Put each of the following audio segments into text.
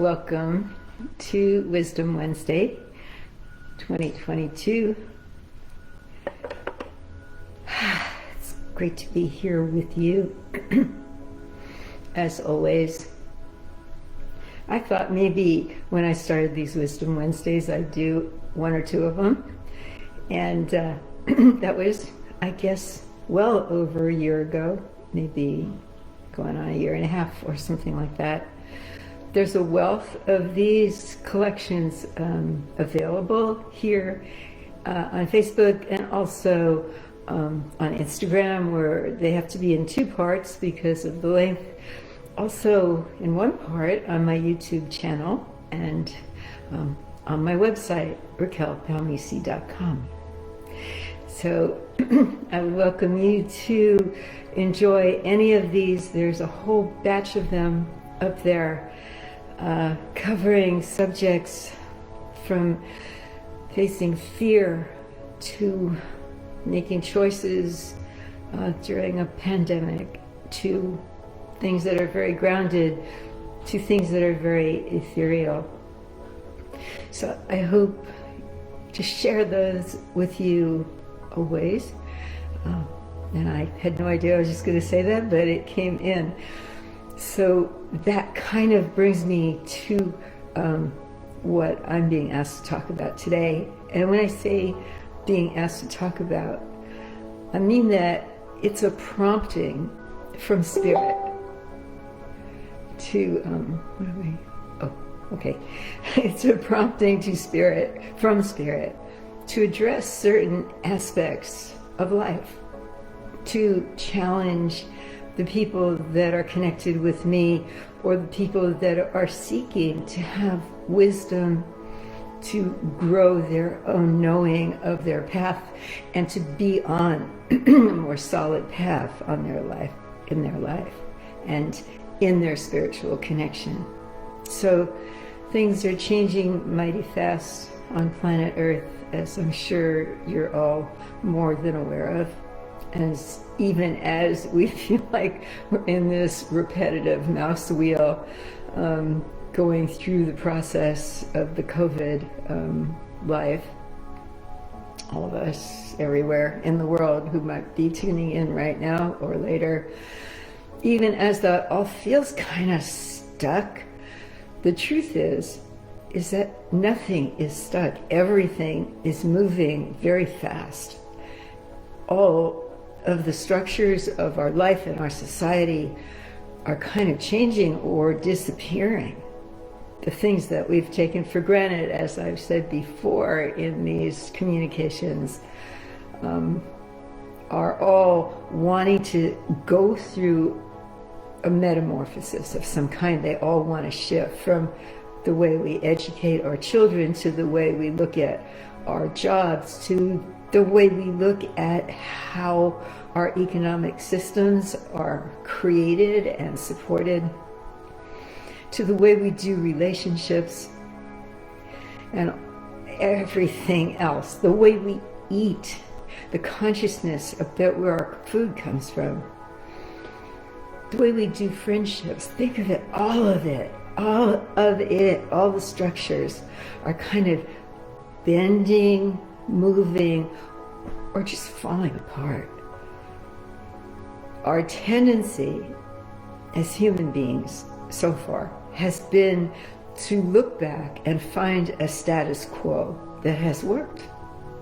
Welcome to Wisdom Wednesday 2022. It's great to be here with you. As always, I thought maybe when I started these Wisdom Wednesdays I'd do one or two of them, and that was, I guess, well over a year ago, maybe going on a year and a half or something like that. There's a wealth of these collections available here on Facebook and also on Instagram, where they have to be in two parts because of the length. Also in one part on my YouTube channel and on my website, racquelpalmese.com. So I would welcome you to enjoy any of these. There's a whole batch of them up there, covering subjects from facing fear to making choices during a pandemic, to things that are very grounded, to things that are very ethereal. So I hope to share those with you always. And I had no idea I was just going to say that, but it came in. So that kind of brings me to what I'm being asked to talk about today. And when I say being asked to talk about, I mean that it's a prompting from Spirit to, it's a prompting to Spirit, from Spirit, to address certain aspects of life, to challenge the people that are connected with me, or the people that are seeking to have wisdom to grow their own knowing of their path and to be on a more solid path on their life, in their life, and in their spiritual connection. So things are changing mighty fast on planet Earth, as I'm sure you're all more than aware of. Even as we feel like we're in this repetitive mouse wheel, going through the process of the COVID life, all of us everywhere in the world who might be tuning in right now or later, even as that all feels kind of stuck, the truth is that nothing is stuck. Everything is moving very fast. All of the structures of our life and our society are kind of changing or disappearing. The things that we've taken for granted, as I've said before in these communications, are all wanting to go through a metamorphosis of some kind. They all want to shift from the way we educate our children, to the way we look at our jobs, to the way we look at how our economic systems are created and supported, to the way we do relationships, and everything else, the way we eat, the consciousness about where our food comes from, the way we do friendships. Think of it, all of it, all the structures are kind of bending, moving, or just falling apart. Our tendency as human beings so far has been to look back and find a status quo that has worked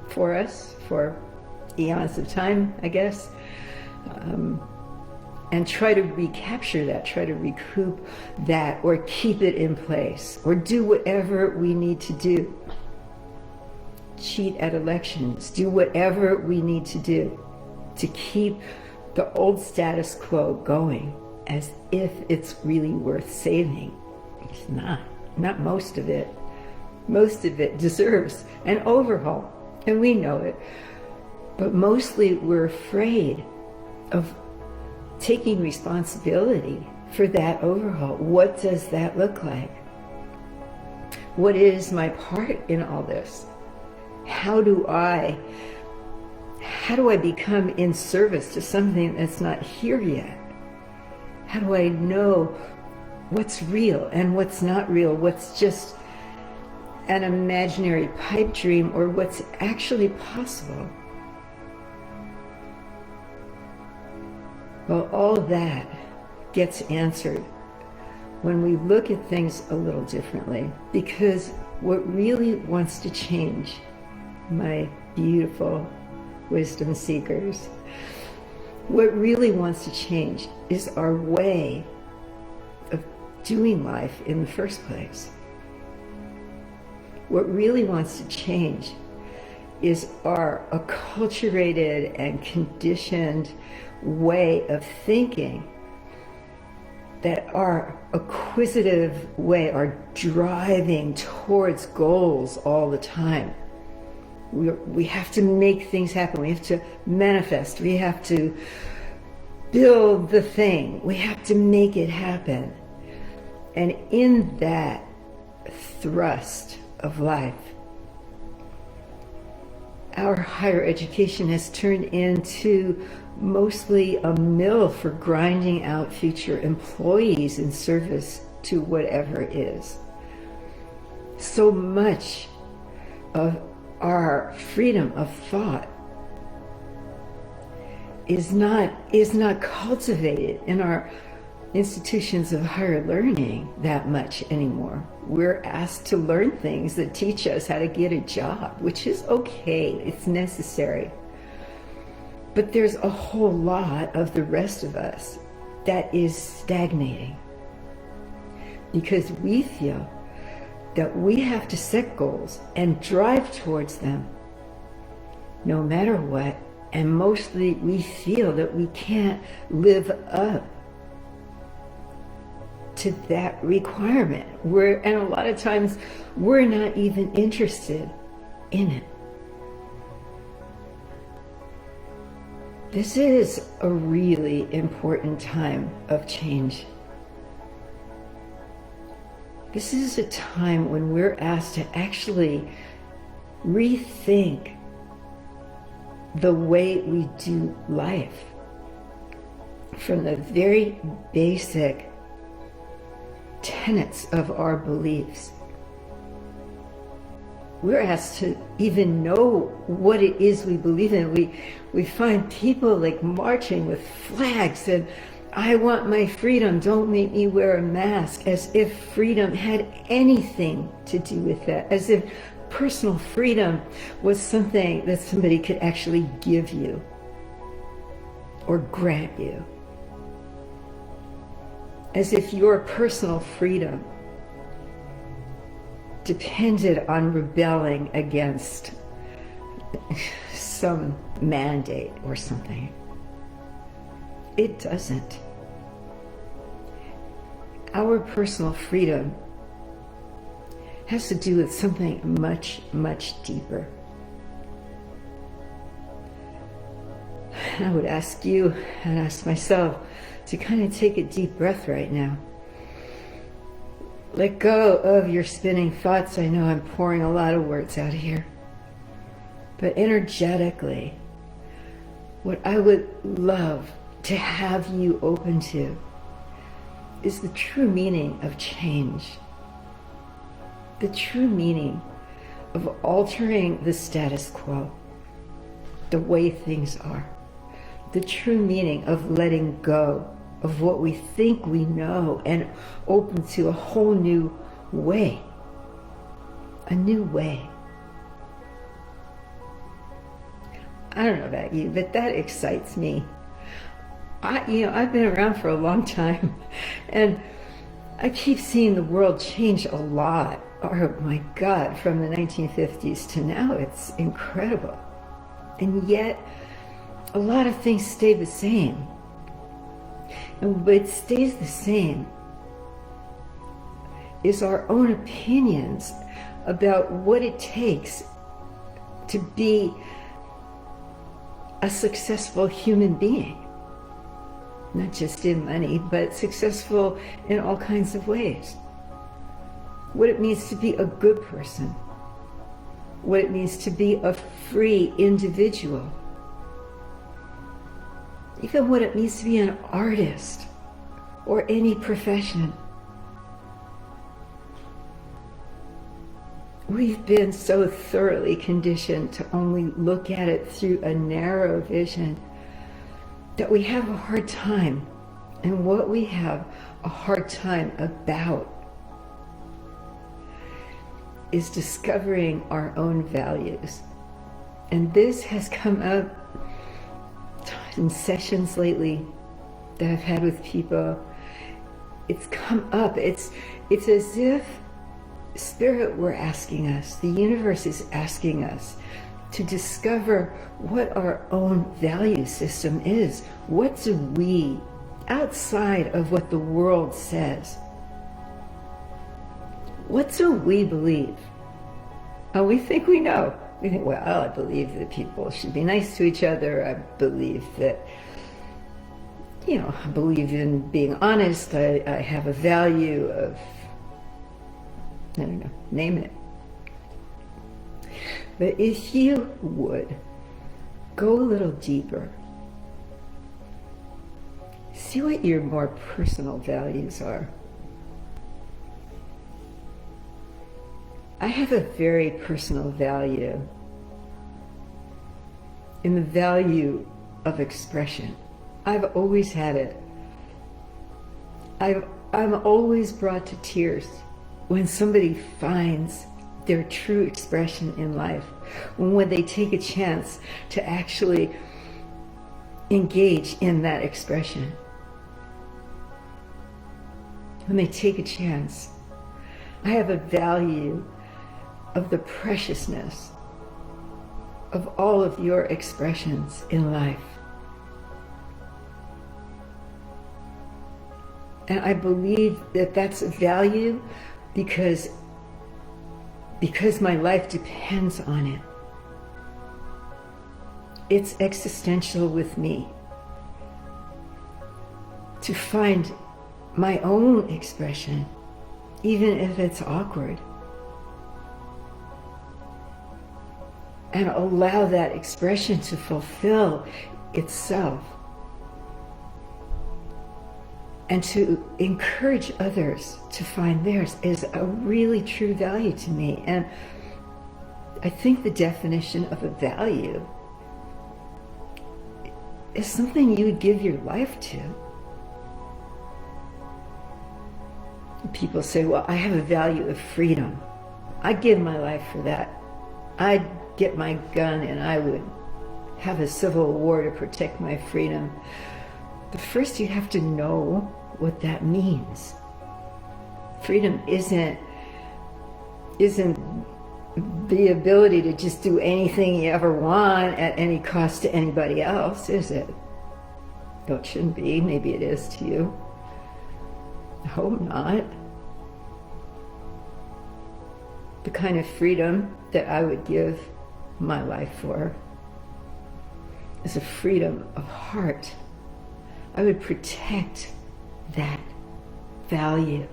for us for eons of time, I guess, and try to recapture that, try to recoup that, or keep it in place, or do whatever we need to do. Cheat at elections, do whatever we need to do to keep the old status quo going, as if it's really worth saving. It's not most of it. Most of it deserves an overhaul, and we know it. But mostly we're afraid of taking responsibility for that overhaul. What does that look like? What is my part in all this? How do I become in service to something that's not here yet? How do I know what's real and what's not real, what's just an imaginary pipe dream or what's actually possible. Well, all that gets answered when we look at things a little differently, because what really wants to change, my beautiful wisdom seekers, what really wants to change is our way of doing life in the first place. What really wants to change is our acculturated and conditioned way of thinking, that our acquisitive way, our driving towards goals all the time. We have to make things happen. We have to manifest. We have to build the thing. We have to make it happen. And in that thrust of life, our higher education has turned into mostly a mill for grinding out future employees in service to whatever is. So much of our freedom of thought is not cultivated in our institutions of higher learning that much anymore. We're asked to learn things that teach us how to get a job, which is okay, it's necessary. But there's a whole lot of the rest of us that is stagnating because we feel that we have to set goals and drive towards them no matter what, and mostly we feel that we can't live up to that requirement. And a lot of times we're not even interested in it. This is a really important time of change. This is a time when we're asked to actually rethink the way we do life from the very basic tenets of our beliefs. We're asked to even know what it is we believe in. We find people like marching with flags and I want my freedom, don't make me wear a mask, as if freedom had anything to do with that, as if personal freedom was something that somebody could actually give you or grant you. As if your personal freedom depended on rebelling against some mandate or something. It doesn't. Our personal freedom has to do with something much, much deeper. And I would ask you and ask myself to kind of take a deep breath right now. Let go of your spinning thoughts. I know I'm pouring a lot of words out here. But energetically, what I would love to have you open to is the true meaning of change. The true meaning of altering the status quo, the way things are. The true meaning of letting go of what we think we know and open to a whole new way. A new way. I don't know about you, but that excites me. I've been around for a long time and I keep seeing the world change a lot. Oh my God, from the 1950s to now, it's incredible. And yet, a lot of things stay the same. And what stays the same is our own opinions about what it takes to be a successful human being. Not just in money, but successful in all kinds of ways. What it means to be a good person. What it means to be a free individual. Even what it means to be an artist or any profession. we've been so thoroughly conditioned to only look at it through a narrow vision that we have a hard time. And what we have a hard time about is discovering our own values. And this has come up in sessions lately that I've had with people. It's come up. It's as if Spirit were asking us, the universe is asking us to discover what our own value system is. What do we, outside of what the world says, what do we believe? And we think we know. We think, well, I believe that people should be nice to each other. I believe that, I believe in being honest. I have a value of, I don't know, name it. But if you would go a little deeper, see what your more personal values are. I have a very personal value in the value of expression. I've always had it. I'm always brought to tears when somebody finds their true expression in life, when they take a chance to actually engage in that expression. When they take a chance. I have a value of the preciousness of all of your expressions in life. And I believe that that's a value because my life depends on it. It's existential with me to find my own expression, even if it's awkward, and allow that expression to fulfill itself, and to encourage others to find theirs is a really true value to me. And I think the definition of a value is something you would give your life to. People say, well, I have a value of freedom. I'd give my life for that. I'd get my gun and I would have a civil war to protect my freedom. But first you have to know what that means. Freedom isn't the ability to just do anything you ever want at any cost to anybody else, is it? No, it shouldn't be. Maybe it is to you. I hope not. The kind of freedom that I would give my life for is a freedom of heart. I would protect that value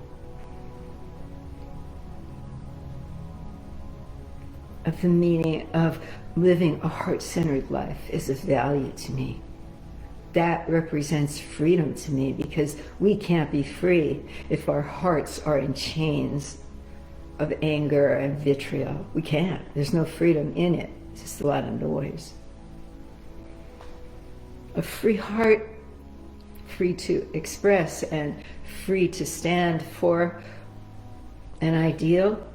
of the meaning of living a heart-centered life is a value to me. That represents freedom to me, because we can't be free if our hearts are in chains of anger and vitriol. We can't. There's no freedom in it. It's just a lot of noise. A free heart, free to express and free to stand for an ideal.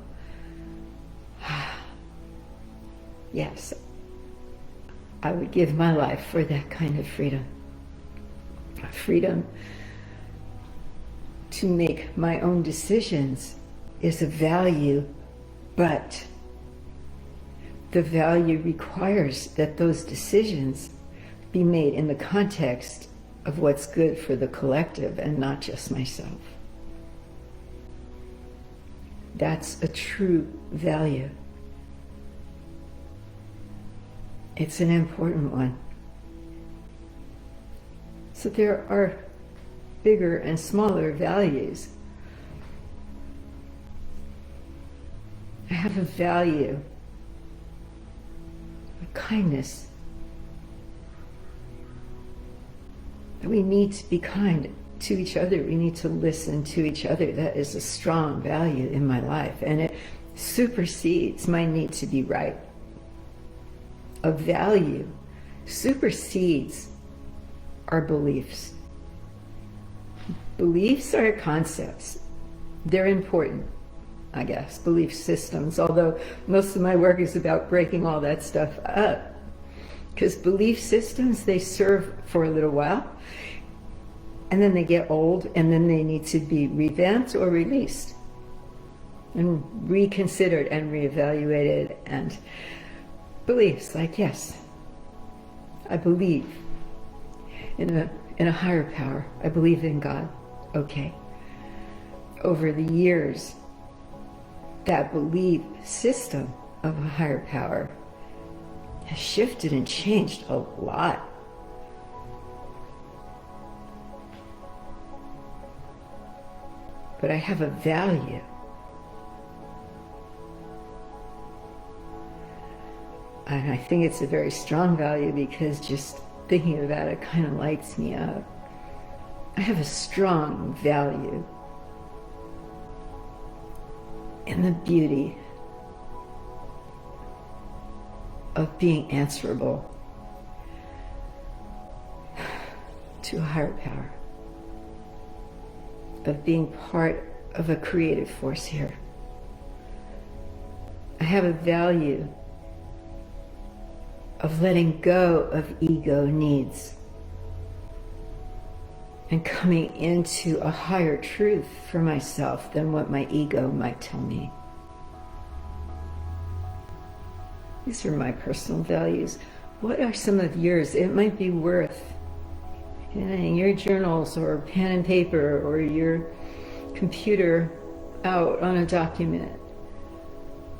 Yes, I would give my life for that kind of freedom. Freedom to make my own decisions is a value, but the value requires that those decisions be made in the context of what's good for the collective and not just myself. That's a true value. It's an important one. So there are bigger and smaller values. I have a value of kindness. We need to be kind to each other. We need to listen to each other. That is a strong value in my life. And supersedes my need to be right. A value supersedes our beliefs. Beliefs are concepts. They're important, I guess, belief systems, although most of my work is about breaking all that stuff up. Because belief systems, they serve for a little while, and then they get old, and then they need to be revamped or released, and reconsidered and reevaluated. And beliefs, like, yes, I believe in a higher power. I believe in God. Okay. Over the years, that belief system of a higher power has shifted and changed a lot. But I have a value. And I think it's a very strong value, because just thinking about it kind of lights me up. I have a strong value in the beauty of being answerable to a higher power, of being part of a creative force here. I have a value of letting go of ego needs and coming into a higher truth for myself than what my ego might tell me. These are my personal values. What are some of yours? It might be worth in your journals or pen and paper or your computer out on a document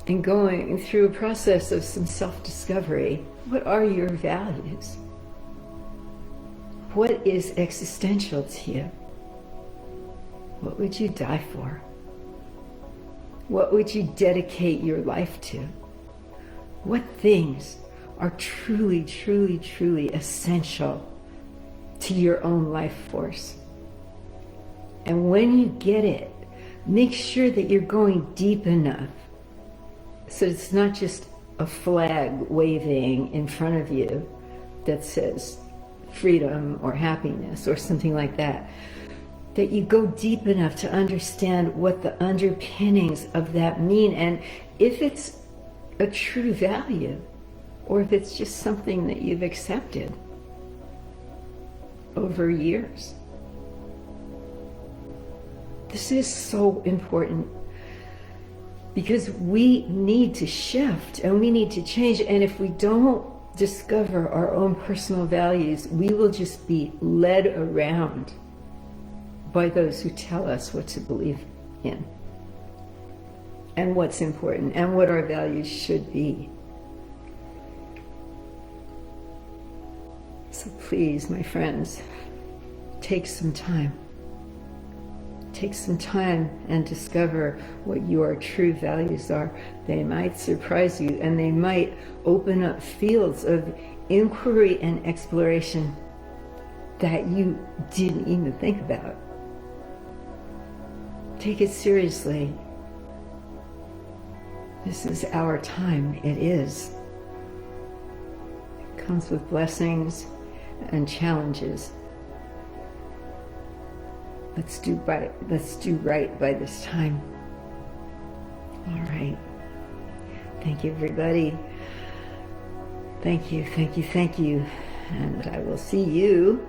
and going through a process of some self-discovery. What are your values? What is existential to you? What would you die for? What would you dedicate your life to? What things are truly, truly, truly essential to your own life force? And when you get it, make sure that you're going deep enough so it's not just a flag waving in front of you that says freedom or happiness or something like that. That you go deep enough to understand what the underpinnings of that mean, and if it's a true value or if it's just something that you've accepted over years. This is so important, because we need to shift and we need to change. And if we don't discover our own personal values, we will just be led around by those who tell us what to believe in and what's important and what our values should be. So please, my friends, take some time. Take some time and discover what your true values are. They might surprise you, and they might open up fields of inquiry and exploration that you didn't even think about. Take it seriously. This is our time. It is. It comes with blessings and challenges. Let's do right by this time. All right. Thank you, everybody. Thank you, thank you, thank you. And I will see you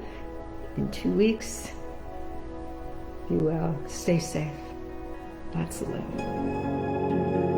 in 2 weeks. Be well. Stay safe. Lots of love.